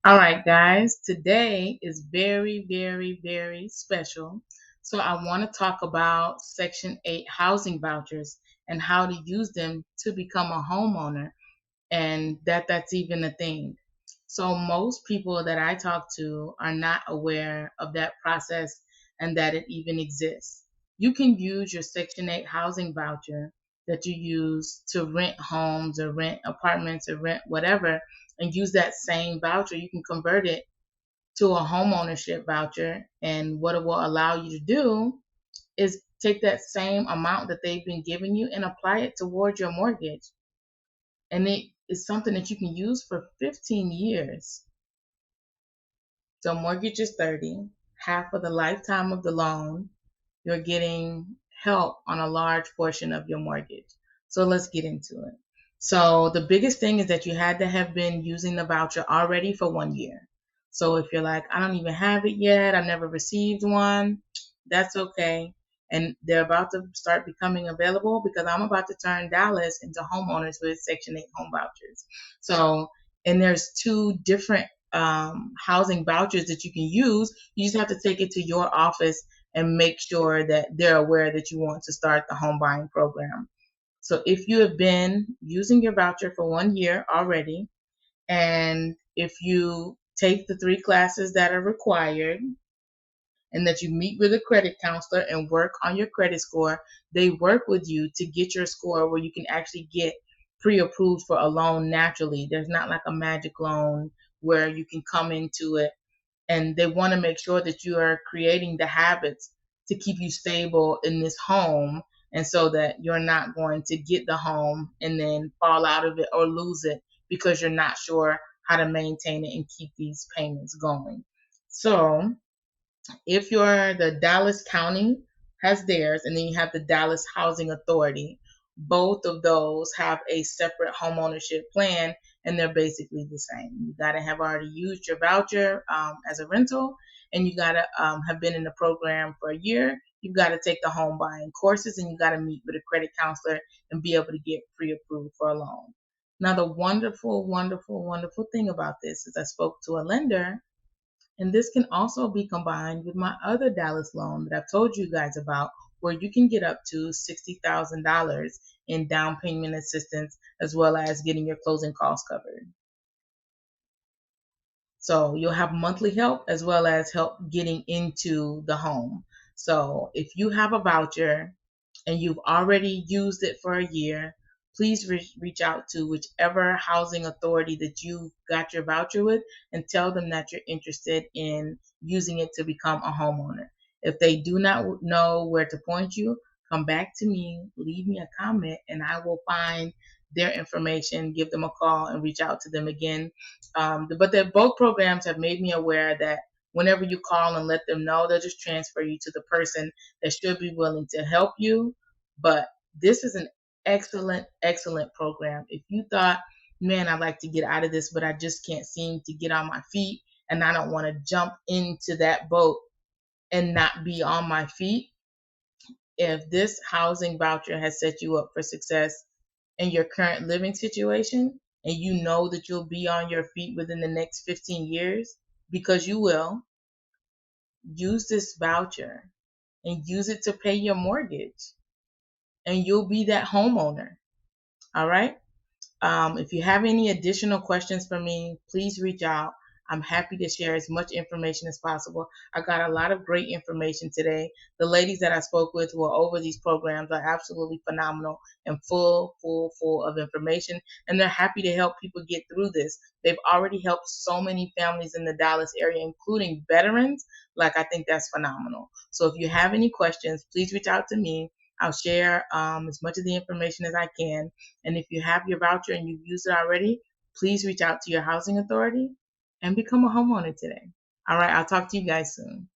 All right, guys, today is very, very, very special. So, I want to talk about Section 8 housing vouchers and how to use them to become a homeowner, and that's even a thing. So, most people that I talk to are not aware of that process and that it even exists. You can use your Section 8 housing voucher that you use to rent homes or rent apartments or rent whatever, and use that same voucher. You can convert it to a home ownership voucher. And what it will allow you to do is take that same amount that they've been giving you and apply it towards your mortgage. And it is something that you can use for 15 years. So mortgage is 30, half of the lifetime of the loan, you're getting help on a large portion of your mortgage. So let's get into it. So the biggest thing is that you had to have been using the voucher already for 1 year. So if you're like, I don't even have it yet, I've never received one, that's okay. And they're about to start becoming available because I'm about to turn Dallas into homeowners with Section 8 home vouchers. So, and there's two different housing vouchers that you can use. You just have to take it to your office and make sure that they're aware that you want to start the home buying program. So if you have been using your voucher for 1 year already, and if you take the 3 classes that are required, and that you meet with a credit counselor and work on your credit score, they work with you to get your score where you can actually get pre-approved for a loan naturally. There's not like a magic loan where you can come into it, and they want to make sure that you are creating the habits to keep you stable in this home, and so that you're not going to get the home and then fall out of it or lose it because you're not sure how to maintain it and keep these payments going. So if you're the Dallas County has theirs, and then you have the Dallas Housing Authority. Both of those have a separate homeownership plan, and they're basically the same. You got to have already used your voucher as a rental, and you got to have been in the program for a year. You've got to take the home buying courses, and you got to meet with a credit counselor and be able to get pre-approved for a loan. Now, the wonderful, wonderful, wonderful thing about this is I spoke to a lender, and this can also be combined with my other Dallas loan that I've told you guys about, where you can get up to $60,000 in down payment assistance, as well as getting your closing costs covered. So you'll have monthly help as well as help getting into the home. So if you have a voucher and you've already used it for a year, please reach out to whichever housing authority that you got your voucher with and tell them that you're interested in using it to become a homeowner. If they do not know where to point you, come back to me, leave me a comment, and I will find their information, give them a call, and reach out to them again. But both programs have made me aware that whenever you call and let them know, they'll just transfer you to the person that should be willing to help you. But this is an excellent, excellent program. If you thought, man, I'd like to get out of this, but I just can't seem to get on my feet, and I don't want to jump into that boat and not be on my feet, if this housing voucher has set you up for success in your current living situation, and you know that you'll be on your feet within the next 15 years, because you will, use this voucher and use it to pay your mortgage, and you'll be that homeowner. All right. If you have any additional questions for me, please reach out. I'm happy to share as much information as possible. I got a lot of great information today. The ladies that I spoke with who are over these programs are absolutely phenomenal and full of information. And they're happy to help people get through this. They've already helped so many families in the Dallas area, including veterans. Like, I think that's phenomenal. So if you have any questions, please reach out to me. I'll share as much of the information as I can. And if you have your voucher and you've used it already, please reach out to your housing authority and become a homeowner today. All right, I'll talk to you guys soon.